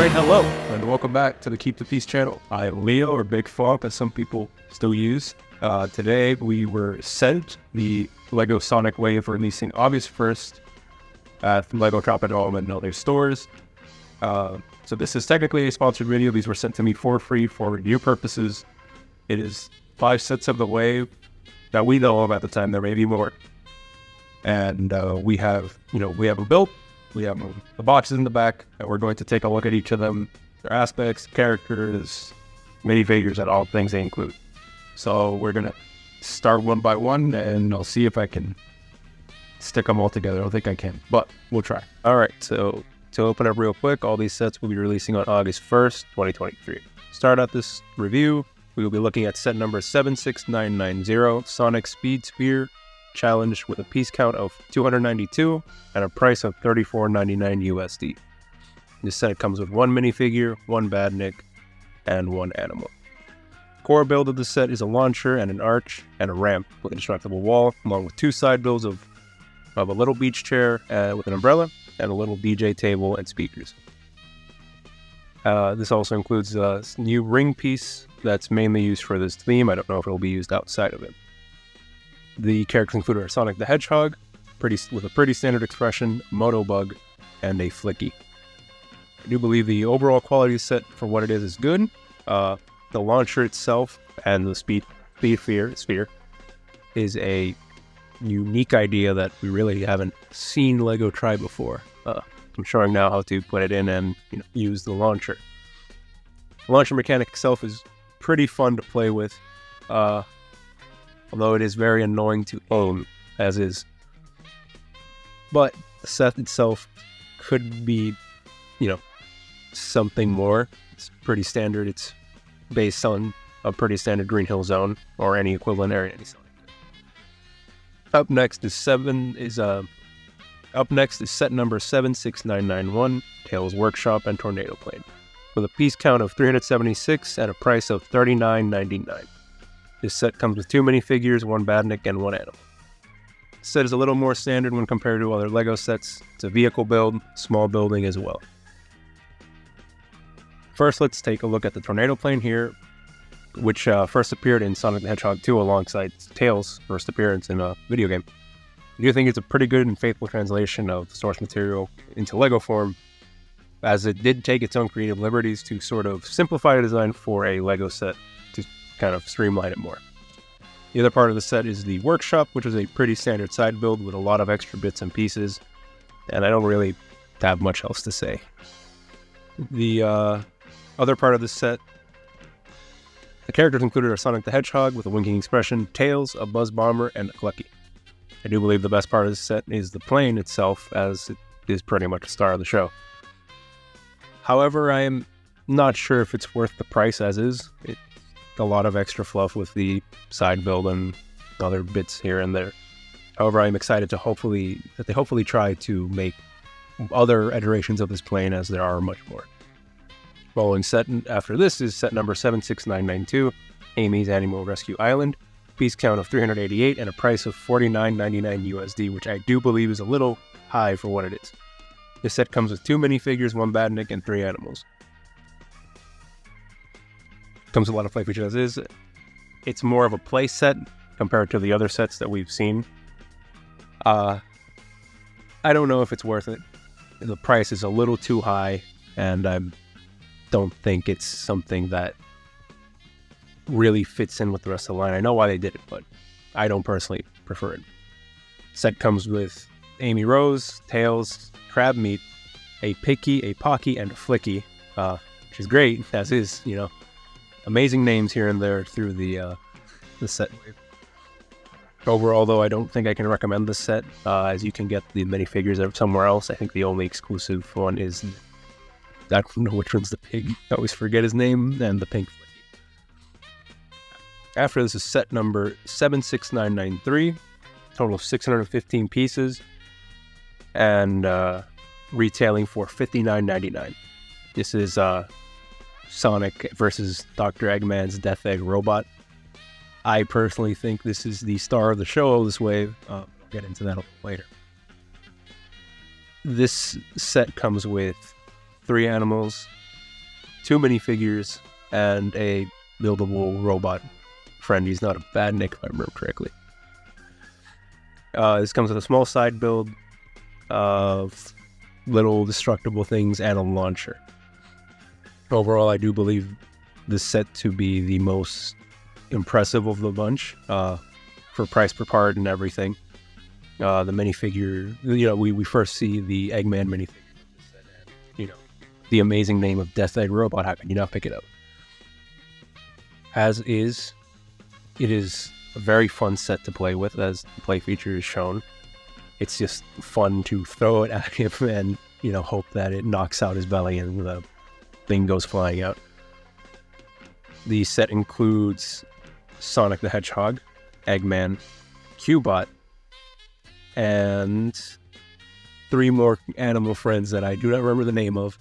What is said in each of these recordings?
great hello, and welcome back to the Keep the Peace channel. I am Leo, or Big Funk, as some people still use. Today, we were sent the LEGO Sonic Wave releasing August 1st at LEGO Shop at Home and other stores. So this is technically a sponsored video. These were sent to me for free for review purposes. It is 5 sets of the Wave that we know of at the time. There may be more. And we have them built. We have the boxes in the back, and we're going to take a look at each of them, their aspects, characters, minifigures, and all things they include. So we're going to start one by one, and I'll see if I can stick them all together. I don't think I can, but we'll try. All right, so to open up real quick, all these sets will be releasing on August 1st, 2023. Start out this review, we will be looking at set number 76990, Sonic Speed Sphere Challenge, with a piece count of 292 and a price of $34.99 USD. This set comes with 1 minifigure, 1 badnik, and 1 animal. Core build of the set is a launcher and an arch and a ramp with a destructible wall, along with 2 side builds of a little beach chair with an umbrella and a little DJ table and speakers. This also includes a new ring piece that's mainly used for this theme. I don't know if it will be used outside of it. The characters included are Sonic the Hedgehog, with a pretty standard expression, Motobug, and a Flicky. I do believe the overall quality set for what it is good. The launcher itself and the speed sphere is a unique idea that we really haven't seen LEGO try before. I'm showing now how to put it in and use the launcher. The launcher mechanic itself is pretty fun to play with. Although it is very annoying to aim, as is. But the set itself could be, something more. It's pretty standard. It's based on a pretty standard Green Hill Zone, or any equivalent area in any Sonic. Up next is set number 76991, Tails Workshop and Tornado Plane, with a piece count of 376 and a price of $39.99. This set comes with 2 minifigures, 1 badnik, and 1 animal. This set is a little more standard when compared to other LEGO sets. It's a vehicle build, small building as well. First, let's take a look at the Tornado Plane here, which first appeared in Sonic the Hedgehog 2 alongside Tails' first appearance in a video game. I do think it's a pretty good and faithful translation of the source material into LEGO form, as it did take its own creative liberties to sort of simplify the design for a LEGO set to kind of streamline it more. The other part of the set is the workshop, which is a pretty standard side build with a lot of extra bits and pieces, and I don't really have much else to say. The other part of the set, the characters included are Sonic the Hedgehog with a winking expression, Tails, a Buzz Bomber, and a Clucky. I do believe the best part of the set is the plane itself, as it is pretty much the star of the show. However, I am not sure if it's worth the price as is. It's a lot of extra fluff with the side build and other bits here and there. However, I'm excited to hopefully try to make other iterations of this plane, as there are much more. Following set after this is set number 76992, Amy's Animal Rescue Island, piece count of 388 and a price of $49.99 USD, which I do believe is a little high for what it is. This set comes with 2 minifigures, 1 badnik, and 3 animals. Comes with a lot of play features as is. It's more of a play set compared to the other sets that we've seen. I don't know if it's worth it. The price is a little too high, and I don't think it's something that really fits in with the rest of the line. I know why they did it, but I don't personally prefer it. Set comes with Amy Rose, Tails, Crab Meat, a Picky, a Pocky, and a Flicky, which is great, as is, amazing names here and there through the set. Overall, though, I don't think I can recommend this set, as you can get the minifigures somewhere else. I think the only exclusive one is, I don't know which one's the pig, I always forget his name, and the pink Flicky. After this is set number 76993, total of 615 pieces, and retailing for $59.99. This is Sonic versus Dr. Eggman's Death Egg robot. I personally think this is the star of the show of this wave. I'll get into that a little later. This set comes with 3 animals, 2 minifigures, and a buildable robot friend. He's not a badnik, if I remember correctly. This comes with a small side build of little destructible things and a launcher. Overall, I do believe this set to be the most impressive of the bunch, for price per part and everything. The minifigure, we first see the Eggman minifigure, and, the amazing name of Death Egg Robot. How can you not pick it up? As is, it is a very fun set to play with, as the play feature is shown. It's just fun to throw it at him and, hope that it knocks out his belly and the thing goes flying out. The set includes Sonic the Hedgehog, Eggman, Cubot, and 3 more animal friends that I do not remember the name of,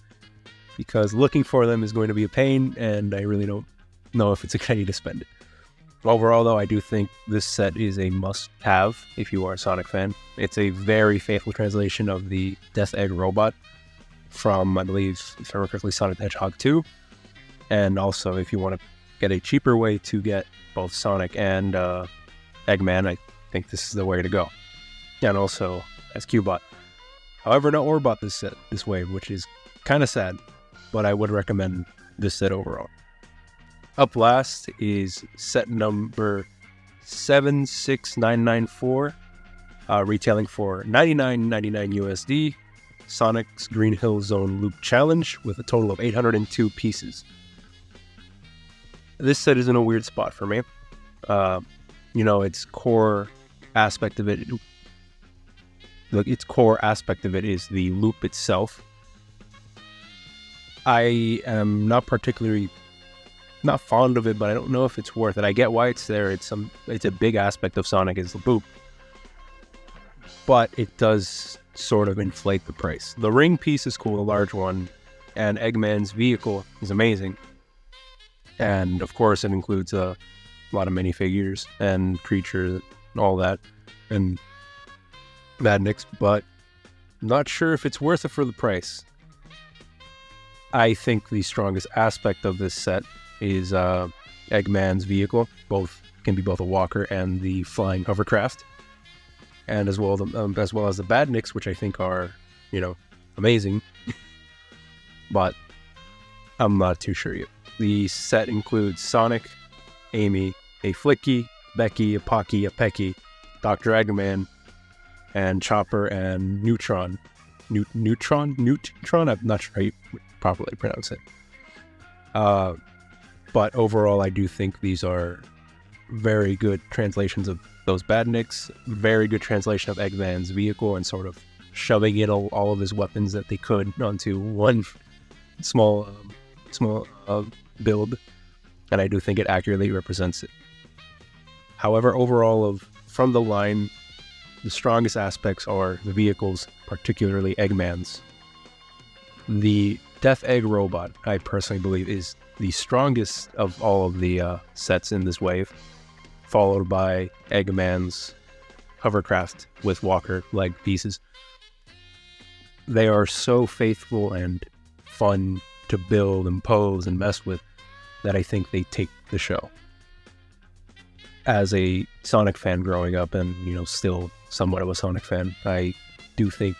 because looking for them is going to be a pain, and I really don't know if it's a good idea to spend it. Overall, though, I do think this set is a must-have if you are a Sonic fan. It's a very faithful translation of the Death Egg Robot from, I believe, if I remember correctly, Sonic the Hedgehog 2. And also, if you want to get a cheaper way to get both Sonic and Eggman, I think this is the way to go. And also as Cubot. However, no Orbot this wave, which is kind of sad, but I would recommend this set overall. Up last is set number 76994, retailing for $99.99 USD, Sonic's Green Hill Zone Loop Challenge, with a total of 802 pieces. This set is in a weird spot for me. Its core aspect of it is the loop itself. I am not fond of it, but I don't know if it's worth it. I get why it's there. It's a big aspect of Sonic is the loop, but it does sort of inflate the price. The ring piece is cool, the large one, and Eggman's vehicle is amazing. And of course, it includes a lot of minifigures and creatures and all that, and Madnix, but not sure if it's worth it for the price. I think the strongest aspect of this set is Eggman's vehicle. Can be both a walker and the flying hovercraft, and as well as the Badniks, which I think are amazing. But I'm not too sure yet. The set includes Sonic, Amy, a Flicky, Becky, a Pocky, a Pecky, Dr. Eggman, and Chopper and Neutron. Neutron? I'm not sure how you properly pronounce it. But overall, I do think these are very good translations of those Badniks, very good translation of Eggman's vehicle, and sort of shoving in all of his weapons that they could onto one small build, and I do think it accurately represents it. However, overall, from the line, the strongest aspects are the vehicles, particularly Eggman's. The Death Egg Robot, I personally believe, is the strongest of all of the sets in this wave, followed by Eggman's hovercraft with walker leg pieces. They are so faithful and fun to build and pose and mess with that I think they take the show. As a Sonic fan growing up, and still somewhat of a Sonic fan, I do think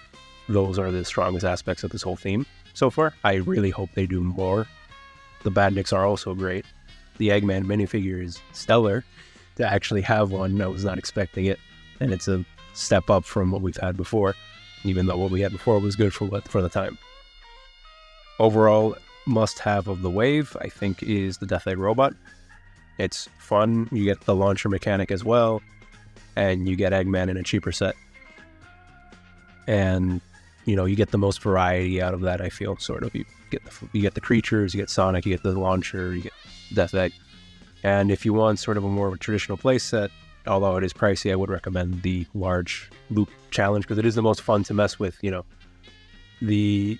those are the strongest aspects of this whole theme so far. I really hope they do more. The Badniks are also great. The Eggman minifigure is stellar. To actually have one, I was not expecting it, and it's a step up from what we've had before, even though what we had before was good for the time. Overall, must-have of the wave, I think, is the Death Egg Robot. It's fun. You get the launcher mechanic as well, and you get Eggman in a cheaper set. And, you get the most variety out of that, I feel, sort of. You get the creatures, you get Sonic, you get the launcher, you get Death Egg. And if you want sort of a more traditional play set, although it is pricey, I would recommend the large loop challenge, because it is the most fun to mess with. When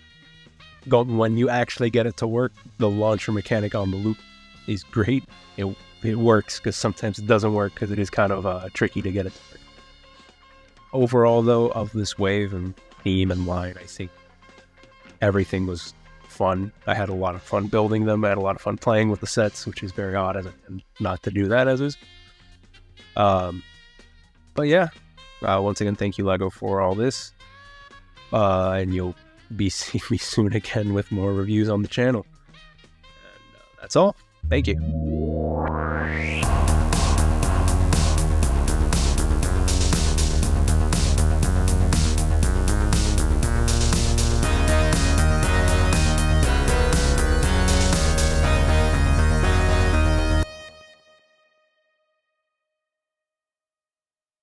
you actually get it to work, the launcher mechanic on the loop is great. It works, because sometimes it doesn't work, because it is kind of tricky to get it to work. Overall, though, of this wave and theme and line, I think everything was fun. I had a lot of fun building them. I had a lot of fun playing with the sets, which is very odd as not to do that as is. But yeah, once again, thank you, LEGO, for all this. And you'll be seeing me soon again with more reviews on the channel. And that's all. Thank you.